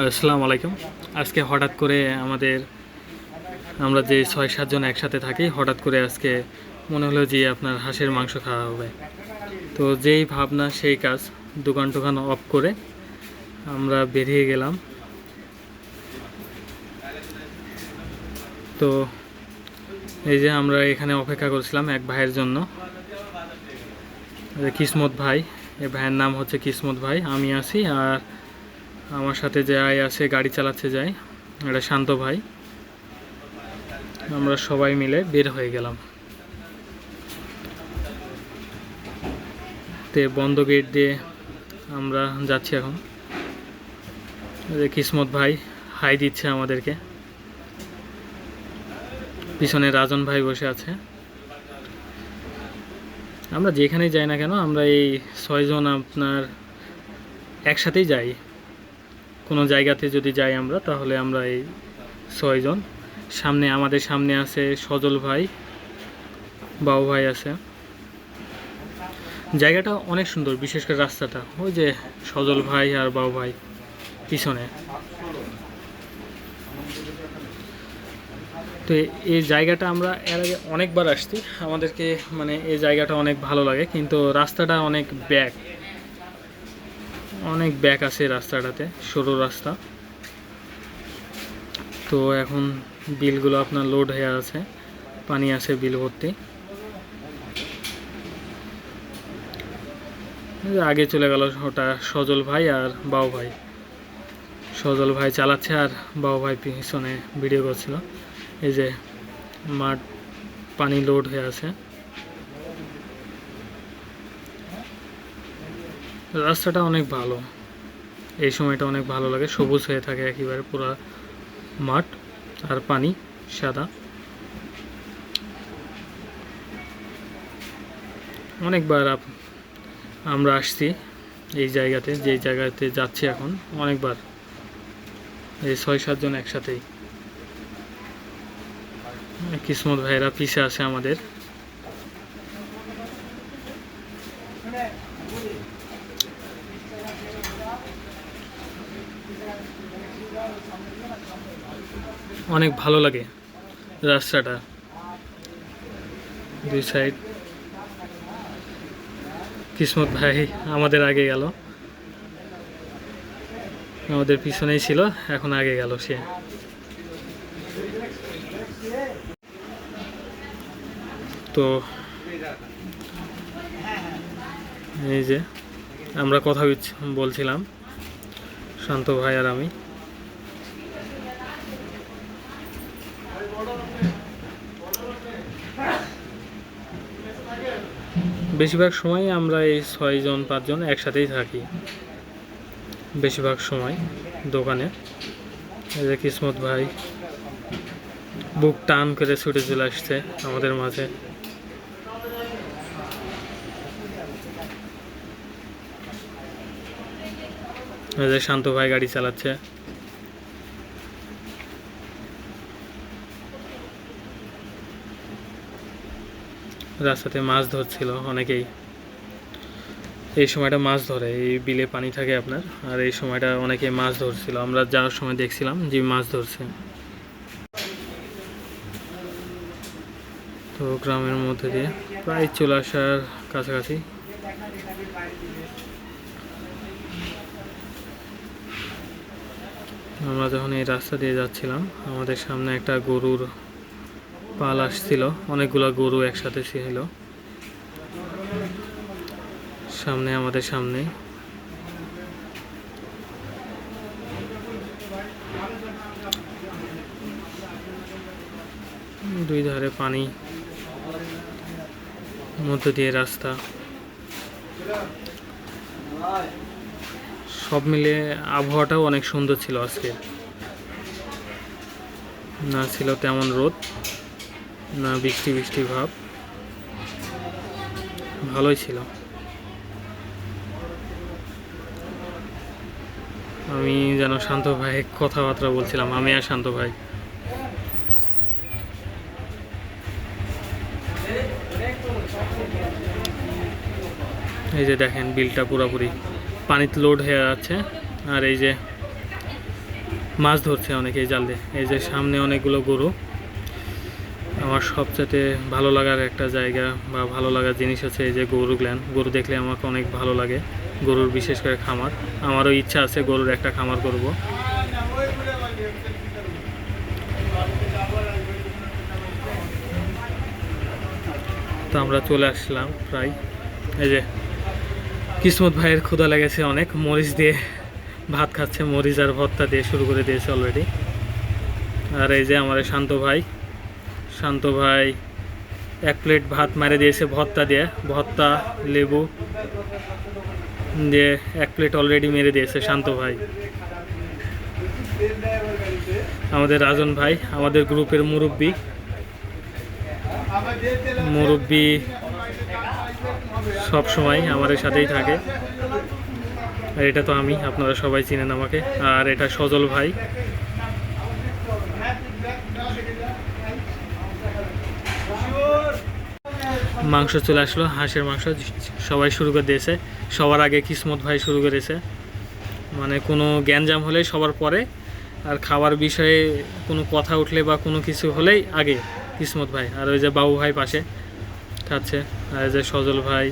আসসালামু আলাইকুম। আজকে হঠাৎ করে আমরা যে ৬-৭ জন একসাথে থাকি, হঠাৎ করে আজকে মনে হলো যে আপনার হাঁসের মাংস খাওয়া হবে। তো যেই ভাবনা সেই কাজ, দোকান টোকান অফ করে আমরা বেরিয়ে গেলাম। তো এই যে আমরা এখানে অপেক্ষা করছিলাম এক ভাইয়ের জন্য, কিসমত ভাই। এই ভাইয়ের নাম হচ্ছে কিসমত ভাই। আমি আছি আর আমার সাথে যাই আছে, গাড়ি চালাচ্ছে যাই, এটা শান্ত ভাই। আমরা সবাই মিলে বের হয়ে গেলাম। তে বন্ধ গেট দিয়ে আমরা যাচ্ছি এখন। কিসমত ভাই হাই দিচ্ছে আমাদেরকে, পিছনে রাজন ভাই বসে আছে। আমরা যেখানেই যাই না কেন, আমরা এই 6 জন আপনার একসাথেই যাই। কোনো জায়গাতে যদি যাই আমরা, তাহলে আমরা এই 6 জন। আমাদের সামনে আছে সজল ভাই, বাবু ভাই আছে। জায়গাটা অনেক সুন্দর, বিশেষ করে রাস্তাটা। ওই যে সজল ভাই আর বাবু ভাই পিছনে। তো এই জায়গাটা আমরা এর আগে অনেকবার আসছি, আমাদেরকে মানে এই জায়গাটা অনেক ভালো লাগে, কিন্তু রাস্তাটা অনেক ব্যাক আছে রাস্তাটাতে, সরু রাস্তা। তো এখন বিলগুলো আপনার লোড হয়ে আছে, পানি আছে বিল ভর্তি। আগে চলে গেল ওটা সজল ভাই আর বাবু ভাই। সজল ভাই চালাচ্ছে আর বাবু ভাই পিছনে ভিডিও করছিল। এই যে মাঠ, পানি লোড হয়ে আছে। রাস্তাটা অনেক ভালো, এই সময়টা অনেক ভালো লাগে, সবুজ হয়ে থাকে একেবারে পুরো মাঠ, আর পানি সাদা। অনেকবার আমরা আসছি এই জায়গাতে, যেই জায়গাতে যাচ্ছি এখন, অনেকবার। এই 6-7 জন একসাথেই। কিসমত ভাইরা পিছে আছে আমাদের। অনেক ভালো লাগে রাস্তাটা, দুই সাইড। কিসমত ভাই আমাদের আগে গেল, আমাদের পিছনেই ছিল, এখন আগে গেল সে। তো এই যে আমরা কথা বলছিলাম, শান্ত ভাই আর আমি। বেশিরভাগ সময় আমরা এই 6 জন 5 জন একসাথেই থাকি, বেশিরভাগ সময় দোকানে। এই যে কিসমত ভাই বুক টান করে ছুটে চলে আসছে আমাদের মাঝে। এই যে শান্ত ভাই গাড়ি চালাচ্ছে। রাস্তাতে মাছ ধরছিল অনেকেই। এই সময়টা মাছ ধরে, এই বিলে পানি থাকে আপনার, আর এই সময়টা অনেকেই মাছ ধরছিল। আমরা যাওয়ার সময় দেখছিলাম যে মাছ ধরছে। তো গ্রামের মধ্যে দিয়ে প্রায় চলে আসার কাছাকাছি। আমরা যখন এই রাস্তা দিয়ে যাচ্ছিলাম, আমাদের সামনে একটা গরুর পাল আসছিল, অনেকগুলো গরু একসাথে ছিল সামনে, আমাদের সামনে। দুই ধারে পানি, মধ্য দিয়ে রাস্তা, সব মিলে আবহাওয়াটাও অনেক সুন্দর ছিল আজকে। না ছিল তেমন রোদ, না বৃষ্টি বৃষ্টি ভাব, ভালোই ছিল। আমি যেন শান্ত ভাই কথাবার্তা বলছিলাম, আমি আর শান্ত ভাই। এই যে দেখেন বিলটা পুরোপুরি পানিতে লোড হয়ে যাচ্ছে, আর এই যে মাছ ধরছে অনেকেই জাল দিয়ে। এই যে সামনে অনেকগুলো গরু। আমার সবচেয়ে ভালো লাগার একটা জায়গা বা ভালো লাগার জিনিস হচ্ছে এই যে গরুগুলান। গরু দেখলে আমাকে অনেক ভালো লাগে, গরুর বিশেষ করে খামার। আমারও ইচ্ছা আছে গরুর একটা খামার করব। তো আমরা চলে আসলাম প্রায়। এই যে কিসমত ভাইয়ের ক্ষুধা লেগেছে অনেক, মরিচ দিয়ে ভাত খাচ্ছে, মরিচ আর ভর্তা দিয়ে শুরু করে দিয়েছে অলরেডি। আর এই যে আমার শান্ত ভাই 1 প্লেট ভাত মেরে দিয়েছে ভর্তা দিয়ে, ভর্তা লেবু দিয়ে 1 প্লেট অলরেডি মেরে দিয়েছে শান্ত ভাই। আমাদের রাজন ভাই, আমাদের গ্রুপের মুরব্বি সব সময় আমাদের সাথেই থাকে। আর এটা তো আমি, আপনারা সবাই চিনেন আমাকে। আর এটা সজল ভাই। মাংস চলে আসলো, হাঁসের মাংস সবাই শুরু করে দিয়েছে। সবার আগে কিসমত ভাই শুরু করেছে, মানে কোনো গ্যাঞ্জাম হলে সবার পরে, আর খাওয়ার বিষয়ে কোনো কথা উঠলে বা কোনো কিছু হলেই আগে কিসমত ভাই। আর ওই যে বাবু ভাই পাশে খাচ্ছে, আর এই যে সজল ভাই,